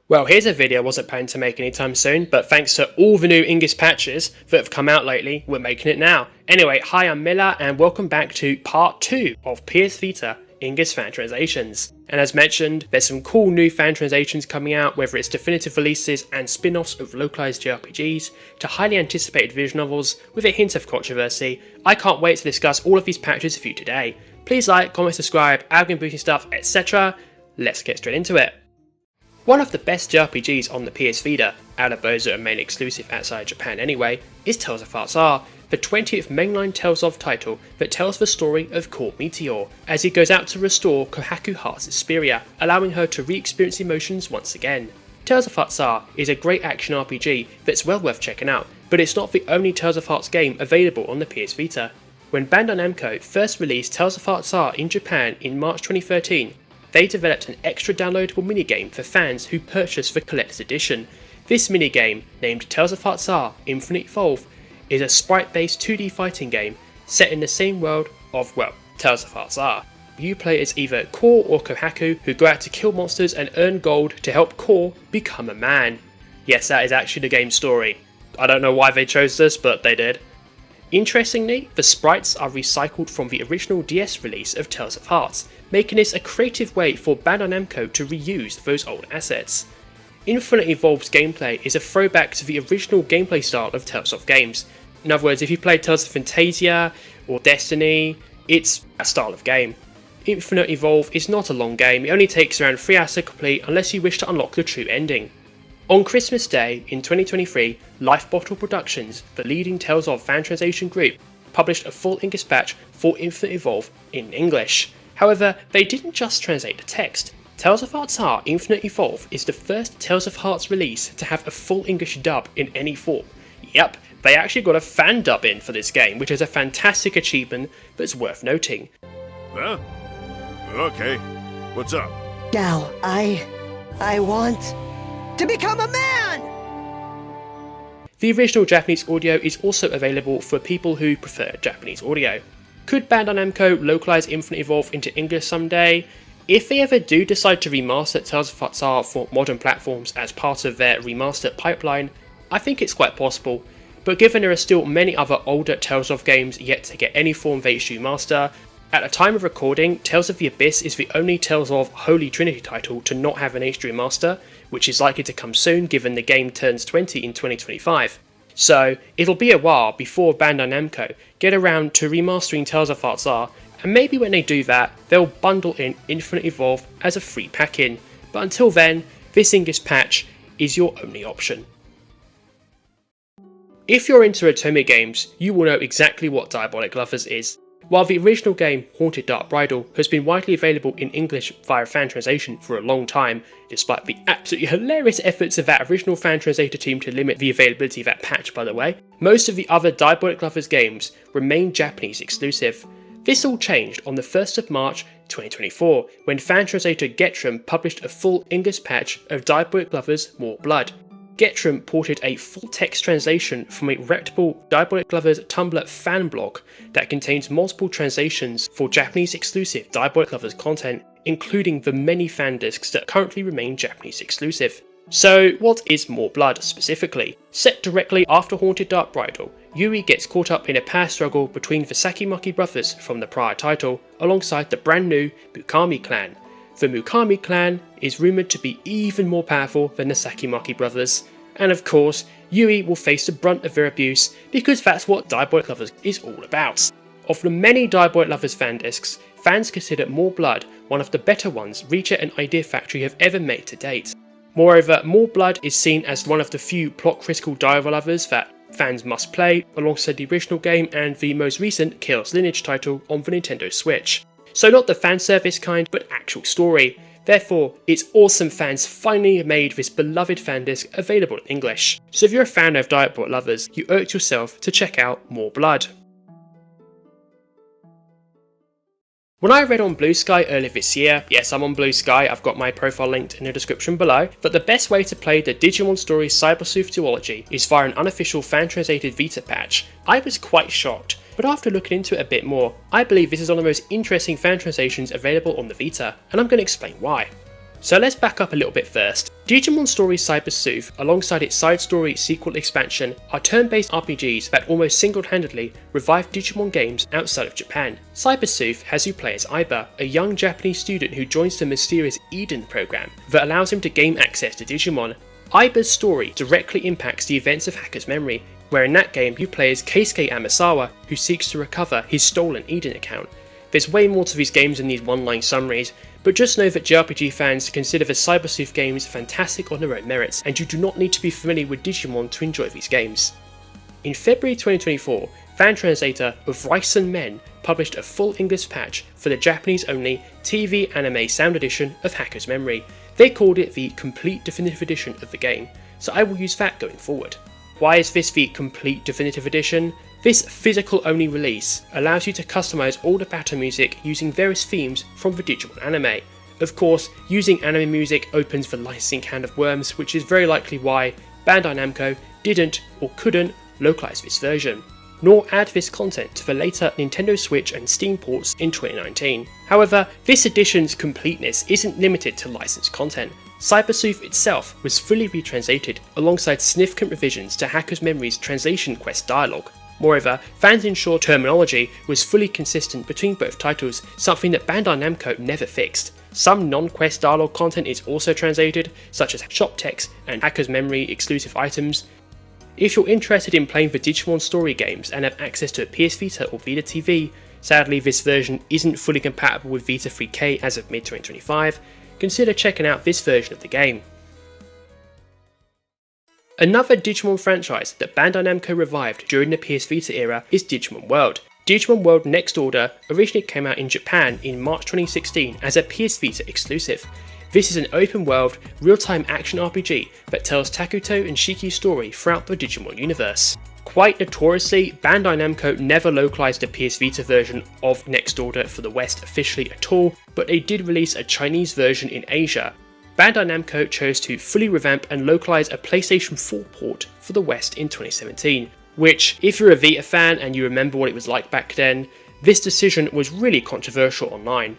Well, here's a video I wasn't planning to make anytime soon, but thanks to all the new English patches that have come out lately, we're making it now. Anyway, hi, I'm Milla, and welcome back to part 2 of PS Vita English fan translations. And as mentioned, there's some cool new fan translations coming out, whether it's definitive releases and spin-offs of localised JRPGs, to highly anticipated visual novels with a hint of controversy. I can't wait to discuss all of these patches with you today. Please like, comment, subscribe, algorithm boosting stuff, etc. Let's get straight into it. One of the best JRPGs on the PS Vita, out of those that are mainly exclusive outside Japan anyway, is Tales of Hearts R, the 20th mainline Tales of title that tells the story of Core Meteor, as he goes out to restore Kohaku Heart's Esperia, allowing her to re-experience emotions once again. Tales of Hearts R is a great action RPG that's well worth checking out, but it's not the only Tales of Hearts game available on the PS Vita. When Bandai Namco first released Tales of Hearts R in Japan in March 2013, they developed an extra downloadable minigame for fans who purchased the Collector's Edition. This minigame, named Tales of Hearts R Infinite Evolve, is a sprite-based 2D fighting game set in the same world of, well, Tales of Hearts R. You play as either Core or Kohaku, who go out to kill monsters and earn gold to help Core become a man. Yes, that is actually the game's story. I don't know why they chose this, but they did. Interestingly, the sprites are recycled from the original DS release of Tales of Hearts, making this a creative way for Bandai Namco to reuse those old assets. Infinite Evolved's gameplay is a throwback to the original gameplay style of Tales of games. In other words, if you played Tales of Fantasia or Destiny, it's a style of game. Infinite Evolve is not a long game, it only takes around 3 hours to complete unless you wish to unlock the true ending. On Christmas Day in 2023, Lifebottle Productions, the leading Tales of fan translation group, published a full English patch for Infinite Evolve in English. However, they didn't just translate the text. Tales of Hearts R Infinite Evolve is the first Tales of Hearts release to have a full English dub in any form. Yep, they actually got a fan dub in for this game, which is a fantastic achievement that's worth noting. Huh? Okay. What's up? Now, I want to become a man! The original Japanese audio is also available for people who prefer Japanese audio. Could Bandai Namco localise Infinite Evolve into English someday? If they ever do decide to remaster Tales of Hearts R for modern platforms as part of their remastered pipeline, I think it's quite possible, but given there are still many other older Tales of games yet to get any form of HD remaster, at the time of recording, Tales of the Abyss is the only Tales of Holy Trinity title to not have an HD remaster, which is likely to come soon given the game turns 20 in 2025. So it'll be a while before Bandai Namco get around to remastering Tales of Hearts R, and maybe when they do that, they'll bundle in Infinite Evolve as a free pack-in, but until then, this English patch is your only option. If you're into Otome games, you will know exactly what Diabolik Lovers is. While the original game, Haunted Dark Bridal, has been widely available in English via fan translation for a long time, despite the absolutely hilarious efforts of that original fan translator team to limit the availability of that patch by the way, most of the other Diabolik Lovers games remain Japanese exclusive. This all changed on the 1st of March 2024, when fan translator Getrum published a full English patch of Diabolik Lovers More Blood. Getrum ported a full-text translation from a reputable Diabolik Lovers Tumblr fan blog that contains multiple translations for Japanese-exclusive Diabolik Lovers content, including the many fan discs that currently remain Japanese exclusive. So what is More Blood specifically? Set directly after Haunted Dark Bridal, Yui gets caught up in a power struggle between the Sakimaki brothers from the prior title, alongside the brand new Mukami clan. The Mukami clan is rumoured to be even more powerful than the Sakimaki brothers, and of course, Yui will face the brunt of their abuse because that's what Diabolik Lovers is all about. Of the many Diabolik Lovers fan discs, fans consider More Blood one of the better ones Reacher and Idea Factory have ever made to date. Moreover, More Blood is seen as one of the few plot-critical Diabolik Lovers that fans must play, alongside the original game and the most recent Chaos Lineage title on the Nintendo Switch. So not the fan service kind, but actual story. Therefore, it's awesome fans finally made this beloved fan disc available in English. So if you're a fan of Diabolik Lovers, you owe it to yourself to check out More Blood. When I read on Blue Sky earlier this year, yes, I'm on Blue Sky, I've got my profile linked in the description below, that the best way to play the Digimon story Cyber Sleuth duology is via an unofficial fan translated Vita patch, I was quite shocked. But after looking into it a bit more, I believe this is one of the most interesting fan translations available on the Vita, and I'm going to explain why. So let's back up a little bit first. Digimon Story Cyber Sleuth, alongside its side story sequel expansion, are turn-based RPGs that almost single-handedly revived Digimon games outside of Japan. Cyber Sleuth has you play as Aiba, a young Japanese student who joins the mysterious Eden program that allows him to gain access to Digimon. Aiba's story directly impacts the events of Hacker's Memory, where in that game you play as Keisuke Amasawa, who seeks to recover his stolen Eden account. There's way more to these games than these one-line summaries, but just know that JRPG fans consider the Cyber Sleuth games fantastic on their own merits, and you do not need to be familiar with Digimon to enjoy these games. In February 2024, fan translator of Ryson Men published a full English patch for the Japanese-only TV Anime Sound Edition of Hacker's Memory. They called it the Complete Definitive Edition of the game, so I will use that going forward. Why is this the Complete Definitive Edition? This physical-only release allows you to customize all the battle music using various themes from the Digimon anime. Of course, using anime music opens the licensing can of worms, which is very likely why Bandai Namco didn't or couldn't localize this version, nor add this content to the later Nintendo Switch and Steam ports in 2019. However, this edition's completeness isn't limited to licensed content. Cyber Sleuth itself was fully retranslated alongside significant revisions to Hacker's Memory's translation quest dialogue. Moreover, fans ensured terminology was fully consistent between both titles, something that Bandai Namco never fixed. Some non-quest dialogue content is also translated, such as shop text and Hacker's Memory exclusive items. If you're interested in playing the Digimon story games and have access to a PS Vita or Vita TV, sadly this version isn't fully compatible with Vita 3K as of mid-2025, consider checking out this version of the game. Another Digimon franchise that Bandai Namco revived during the PS Vita era is Digimon World. Digimon World Next Order originally came out in Japan in March 2016 as a PS Vita exclusive. This is an open world, real-time action RPG that tells Takuto and Shiki's story throughout the Digimon universe. Quite notoriously, Bandai Namco never localized the PS Vita version of Next Order for the West officially at all, but they did release a Chinese version in Asia. Bandai Namco chose to fully revamp and localize a PlayStation 4 port for the West in 2017, which, if you're a Vita fan and you remember what it was like back then, this decision was really controversial online.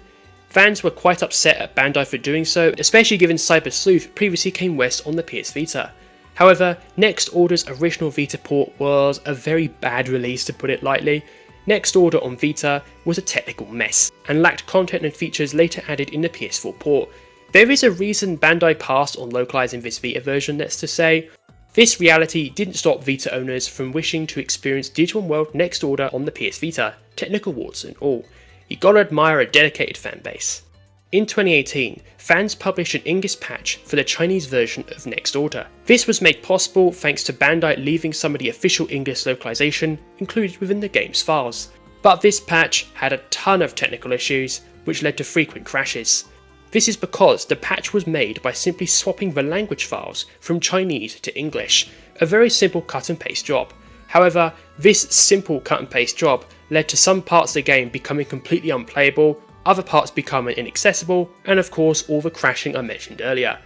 Fans were quite upset at Bandai for doing so, especially given Cyber Sleuth previously came west on the PS Vita. However, Next Order's original Vita port was a very bad release, to put it lightly. Next Order on Vita was a technical mess, and lacked content and features later added in the PS4 port. There is a reason Bandai passed on localizing this Vita version, let's to say. This reality didn't stop Vita owners from wishing to experience Digimon World Next Order on the PS Vita, technical warts and all. You gotta admire a dedicated fanbase. In 2018, fans published an English patch for the Chinese version of Next Order. This was made possible thanks to Bandai leaving some of the official English localization included within the game's files. But this patch had a ton of technical issues, which led to frequent crashes. This is because the patch was made by simply swapping the language files from Chinese to English, a very simple cut and paste job. However, this simple cut and paste job led to some parts of the game becoming completely unplayable, other parts becoming inaccessible, and of course all the crashing I mentioned earlier.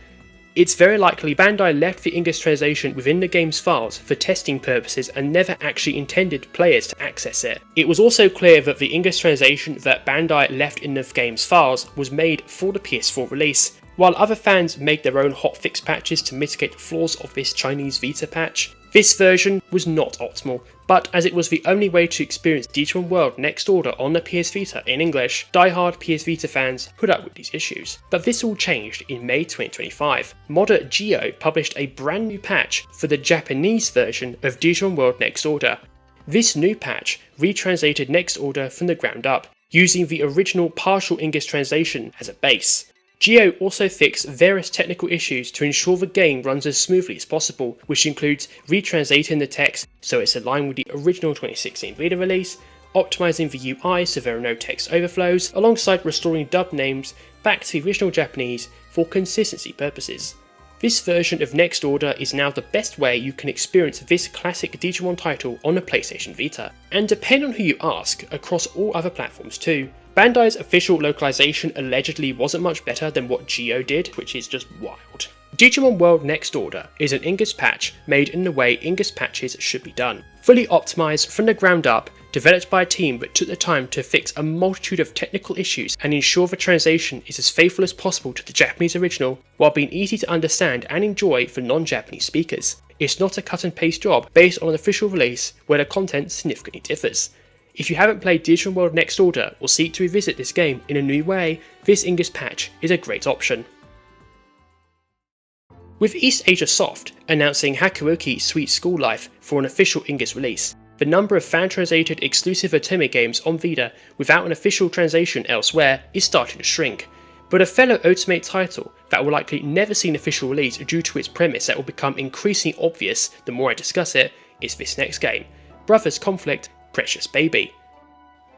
It's very likely Bandai left the English translation within the game's files for testing purposes and never actually intended players to access it. It was also clear that the English translation that Bandai left in the game's files was made for the PS4 release, while other fans made their own hotfix patches to mitigate the flaws of this Chinese Vita patch. This version was not optimal, but as it was the only way to experience Digimon World Next Order on the PS Vita in English, die-hard PS Vita fans put up with these issues. But this all changed in May 2025. Modder Geo published a brand new patch for the Japanese version of Digimon World Next Order. This new patch retranslated Next Order from the ground up, using the original partial English translation as a base. Geo also fixed various technical issues to ensure the game runs as smoothly as possible, which includes retranslating the text so it's aligned with the original 2016 Vita release, optimizing the UI so there are no text overflows, alongside restoring dubbed names back to the original Japanese for consistency purposes. This version of Next Order is now the best way you can experience this classic Digimon title on a PlayStation Vita, and depending on who you ask, across all other platforms too. Bandai's official localization allegedly wasn't much better than what Geo did, which is just wild. Digimon World Next Order is an English patch made in the way English patches should be done. Fully optimized from the ground up developed by a team that took the time to fix a multitude of technical issues and ensure the translation is as faithful as possible to the Japanese original, while being easy to understand and enjoy for non-Japanese speakers. It's not a cut and paste job based on an official release where the content significantly differs. If you haven't played Digimon World Next Order or seek to revisit this game in a new way, this English patch is a great option. With East Asia Soft announcing Hakuoki Sweet School Life for an official English release, the number of fan-translated exclusive Otome games on Vita without an official translation elsewhere is starting to shrink. But a fellow Otome title that will likely never see an official release due to its premise that will become increasingly obvious the more I discuss it is this next game, Brothers Conflict Precious Baby.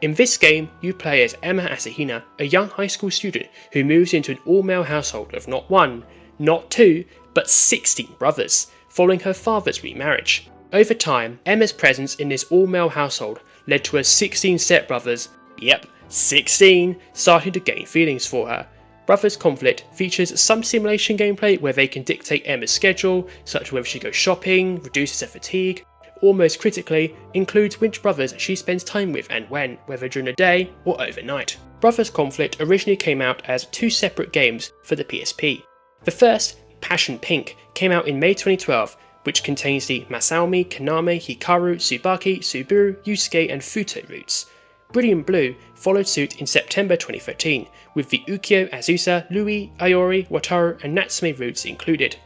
In this game, you play as Emma Asahina, a young high school student who moves into an all-male household of not one, not two, but 16 brothers, following her father's remarriage. Over time, Emma's presence in this all-male household led to her 16 stepbrothers, yep, 16, starting to gain feelings for her. Brothers Conflict features some simulation gameplay where they can dictate Emma's schedule, such as whether she goes shopping, reduces her fatigue, or most critically, includes which brothers she spends time with and when, whether during the day or overnight. Brothers Conflict originally came out as 2 separate games for the PSP. The first, Passion Pink, came out in May 2012, which contains the Masaomi, Kaname, Hikaru, Tsubaki, Suburu, Yusuke and Futo routes. Brilliant Blue followed suit in September 2013, with the Ukyo, Azusa, Lui, Ayori, Wataru and Natsume routes included.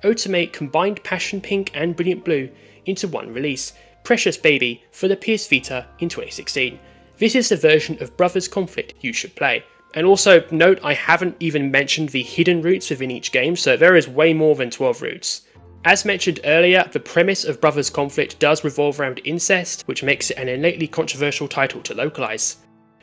Otome combined Passion Pink and Brilliant Blue into one release, Precious Baby, for the PS Vita in 2016. This is the version of Brothers Conflict you should play. And also note I haven't even mentioned the hidden routes within each game, so there is way more than 12 routes. As mentioned earlier, the premise of Brothers Conflict does revolve around incest, which makes it an innately controversial title to localize.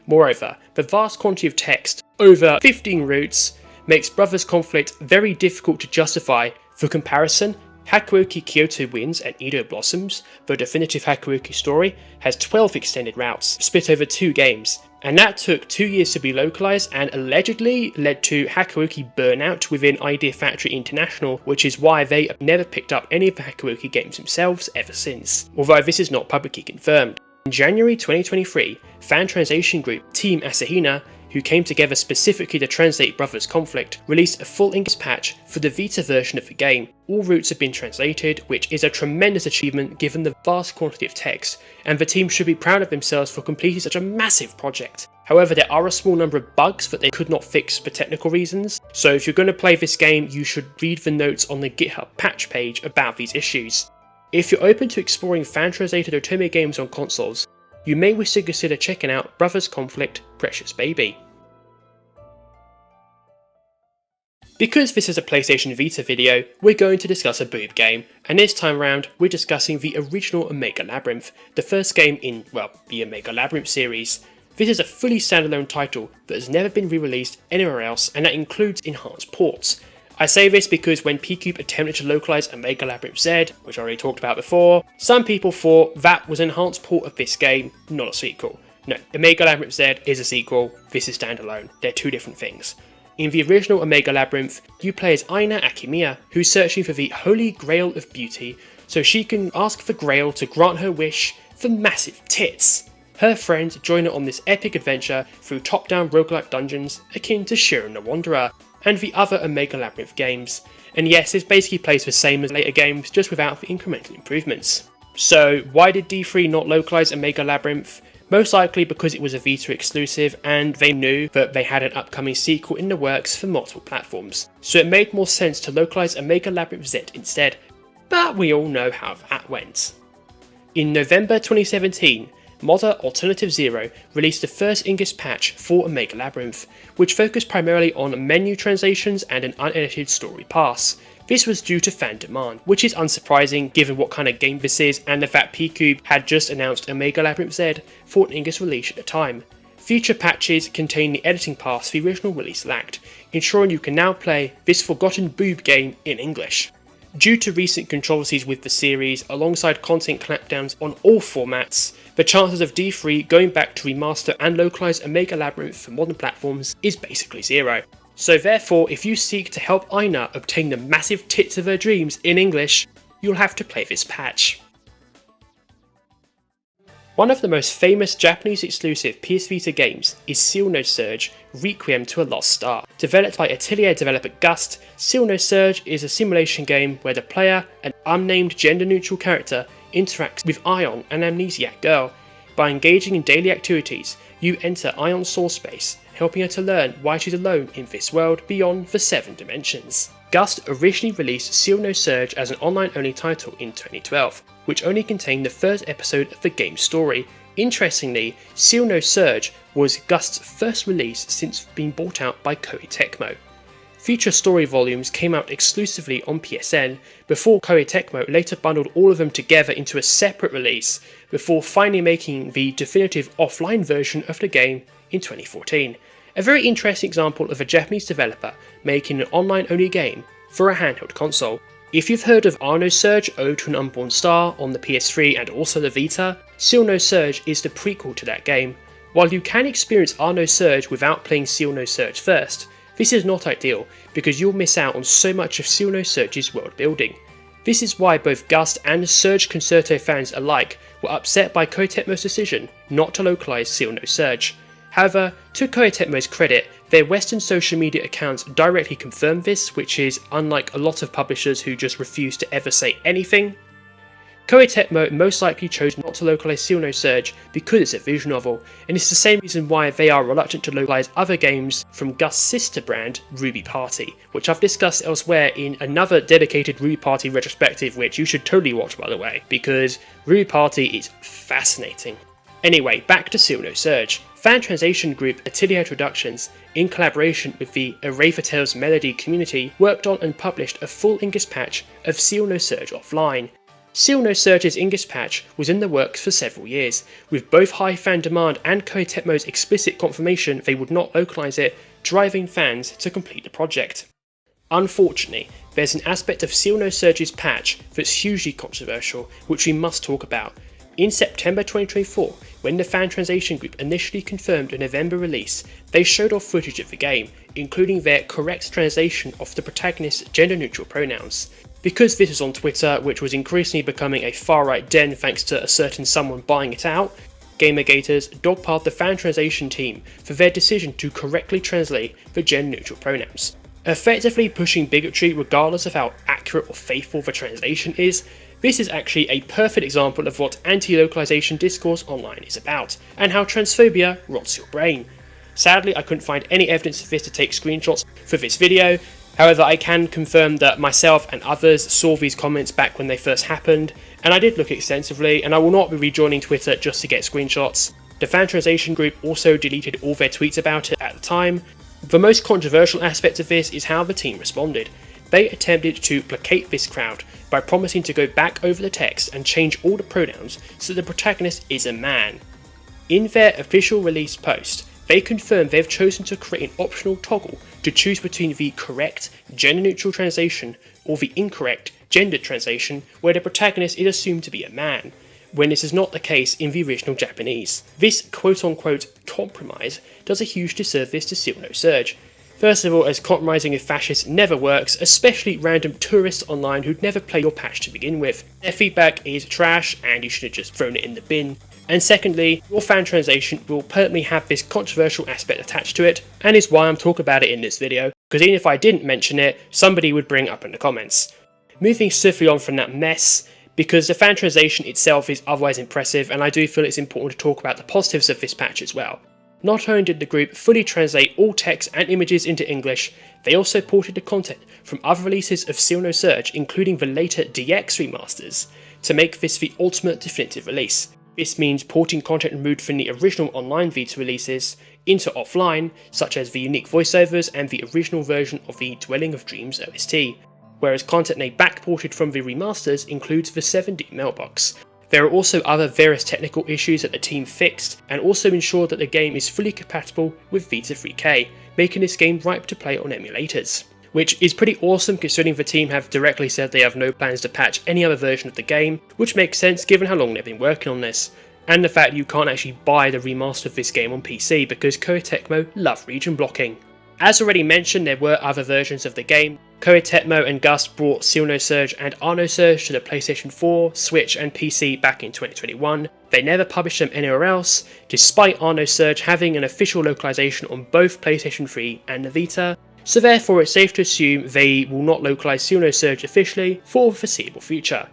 Moreover, the vast quantity of text, over 15 routes, makes Brothers Conflict very difficult to justify. For comparison, Hakuoki Kyoto Winds and Edo Blossoms, the definitive Hakuoki story, has 12 extended routes, split over 2 games, and that took 2 years to be localized and allegedly led to Hakuoki burnout within Idea Factory International, which is why they have never picked up any of the Hakuoki games themselves ever since, although this is not publicly confirmed. In January 2023, fan translation group Team Asahina, who came together specifically to translate Brothers Conflict, released a full English patch for the Vita version of the game. All routes have been translated, which is a tremendous achievement given the vast quantity of text, and the team should be proud of themselves for completing such a massive project. However, there are a small number of bugs that they could not fix for technical reasons, so if you're going to play this game, you should read the notes on the GitHub patch page about these issues. If you're open to exploring fan-translated Otome games on consoles, you may wish to consider checking out Brothers Conflict Precious Baby. Because this is a PlayStation Vita video, we're going to discuss a boob game, and this time round we're discussing the original Omega Labyrinth, the first game in, well, the Omega Labyrinth series. This is a fully standalone title that has never been re-released anywhere else, and that includes enhanced ports. I say this because when P-Cube attempted to localise Omega Labyrinth Z, which I already talked about before, some people thought that was an enhanced port of this game, not a sequel. No, Omega Labyrinth Z is a sequel, this is standalone, they're 2 different things. In the original Omega Labyrinth, you play as Aina Akimiya, who's searching for the Holy Grail of Beauty, so she can ask the Grail to grant her wish for massive tits. Her friends join her on this epic adventure through top-down roguelike dungeons akin to Shiren the Wanderer, and the other Omega Labyrinth games. And yes, this basically plays the same as later games, just without the incremental improvements. So why did D3 not localise Omega Labyrinth? Most likely because it was a Vita exclusive and they knew that they had an upcoming sequel in the works for multiple platforms, so it made more sense to localise Omega Labyrinth Z instead, but we all know how that went. In November 2017, modder Alternative Zero released the first English patch for Omega Labyrinth, which focused primarily on menu translations and an unedited story pass. This was due to fan demand, which is unsurprising given what kind of game this is and the fact P-Cube had just announced Omega Labyrinth Z for an English release at the time. Future patches contain the editing pass the original release lacked, ensuring you can now play this forgotten boob game in English. Due to recent controversies with the series, alongside content clampdowns on all formats, the chances of D3 going back to remaster and localise Omega Labyrinth for modern platforms is basically zero. So therefore, if you seek to help Aina obtain the massive tits of her dreams in English, you'll have to play this patch. One of the most famous Japanese exclusive PS Vita games is Ciel Nosurge Requiem to a Lost Star. Developed by Atelier developer Gust, Ciel Nosurge is a simulation game where the player, an unnamed gender-neutral character, interacts with Ion, an amnesiac girl. By engaging in daily activities, you enter Ion's soul space, helping her to learn why she's alone in this world beyond the 7 dimensions. Gust originally released Ciel Nosurge as an online-only title in 2012, which only contained the first episode of the game's story. Interestingly, Ciel Nosurge was Gust's first release since being bought out by Koei Tecmo. Future story volumes came out exclusively on PSN, before Koei Tecmo later bundled all of them together into a separate release, before finally making the definitive offline version of the game in 2014. A very interesting example of a Japanese developer making an online-only game for a handheld console. If you've heard of Nosurge Ode to an Unborn Star on the PS3 and also the Vita, Ciel Nosurge is the prequel to that game. While you can experience Nosurge without playing Ciel Nosurge first, this is not ideal because you'll miss out on so much of Ciel Nosurge's world building. This is why both Gust and Surge Concerto fans alike were upset by Koei Tecmo's decision not to localise Ciel Nosurge. However, to Koei Tecmo's credit, their Western social media accounts directly confirmed this, which is unlike a lot of publishers who just refuse to ever say anything. Koei Tecmo most likely chose not to localise Ciel Nosurge because it's a visual novel, and it's the same reason why they are reluctant to localise other games from Gust's sister brand, Ruby Party, which I've discussed elsewhere in another dedicated Ruby Party retrospective, which you should totally watch by the way, because Ruby Party is fascinating. Anyway, back to Ciel Nosurge. Fan translation group Atelier Productions, in collaboration with the Array Tales Melody community, worked on and published a full English patch of Ciel Nosurge offline. Ciel Nosurge's English patch was in the works for several years, with both high fan demand and Koei Tecmo's explicit confirmation they would not localise it, driving fans to complete the project. Unfortunately, there's an aspect of Ciel Nosurge's patch that's hugely controversial, which we must talk about. In September 2024, when the fan translation group initially confirmed a November release, they showed off footage of the game, including their correct translation of the protagonist's gender-neutral pronouns. Because this was on Twitter, which was increasingly becoming a far-right den thanks to a certain someone buying it out, GamerGators dogpiled the fan translation team for their decision to correctly translate the gender-neutral pronouns, effectively pushing bigotry regardless of how accurate or faithful the translation is. This is actually a perfect example of what anti-localization discourse online is about, and how transphobia rots your brain. Sadly, I couldn't find any evidence of this to take screenshots for this video. However, I can confirm that myself and others saw these comments back when they first happened, and I did look extensively, and I will not be rejoining Twitter just to get screenshots. The fan translation group also deleted all their tweets about it at the time. The most controversial aspect of this is how the team responded. They attempted to placate this crowd by promising to go back over the text and change all the pronouns so that the protagonist is a man. In their official release post, they confirmed they've chosen to create an optional toggle to choose between the correct gender-neutral translation or the incorrect gendered translation where the protagonist is assumed to be a man, when this is not the case in the original Japanese. This quote-unquote compromise does a huge disservice to Ciel Nosurge. First of all, as compromising with fascists never works, especially random tourists online who'd never play your patch to begin with. Their feedback is trash and you should have just thrown it in the bin. And secondly, your fan translation will permanently have this controversial aspect attached to it, and is why I'm talking about it in this video, because even if I didn't mention it, somebody would bring it up in the comments. Moving swiftly on from that mess, because the fan translation itself is otherwise impressive, and I do feel it's important to talk about the positives of this patch as well. Not only did the group fully translate all text and images into English, they also ported the content from other releases of Ciel Nosurge, including the later DX remasters, to make this the ultimate definitive release. This means porting content removed from the original online Vita releases into offline, such as the unique voiceovers and the original version of the Dwelling of Dreams OST, whereas content they backported from the remasters includes the 7D mailbox. There are also other various technical issues that the team fixed, and also ensured that the game is fully compatible with Vita 3K, making this game ripe to play on emulators. Which is pretty awesome considering the team have directly said they have no plans to patch any other version of the game, which makes sense given how long they've been working on this. And the fact you can't actually buy the remaster of this game on PC because Koei Tecmo love region blocking. As already mentioned, there were other versions of the game. Koei Tecmo and Gust brought Ciel Nosurge and Nosurge to the PlayStation 4, Switch and PC back in 2021. They never published them anywhere else, despite Ciel Nosurge having an official localization on both PlayStation 3 and the Vita, so therefore it's safe to assume they will not localize Ciel Nosurge officially for the foreseeable future.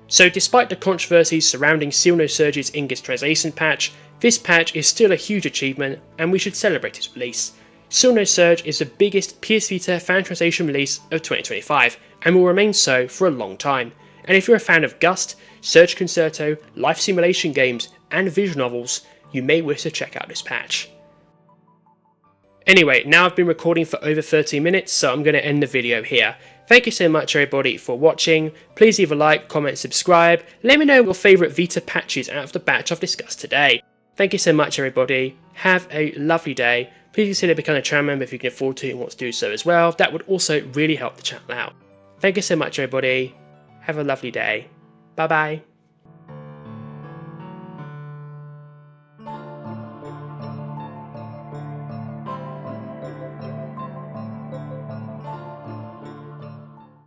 So despite the controversies surrounding Ciel Nosurge's English translation patch, this patch is still a huge achievement and we should celebrate its release. Ciel Nosurge is the biggest PS Vita fan translation release of 2025 and will remain so for a long time. And if you're a fan of Gust, Surge Concerto, life simulation games and visual novels, you may wish to check out this patch. Anyway, now I've been recording for over 30 minutes, so I'm going to end the video here. Thank you so much everybody for watching. Please leave a like, comment, subscribe. Let me know your favourite Vita patches out of the batch I've discussed today. Thank you so much everybody. Have a lovely day. Please consider becoming a channel member if you can afford to and want to do so as well. That would also really help the channel out. Thank you so much everybody. Have a lovely day. Bye bye.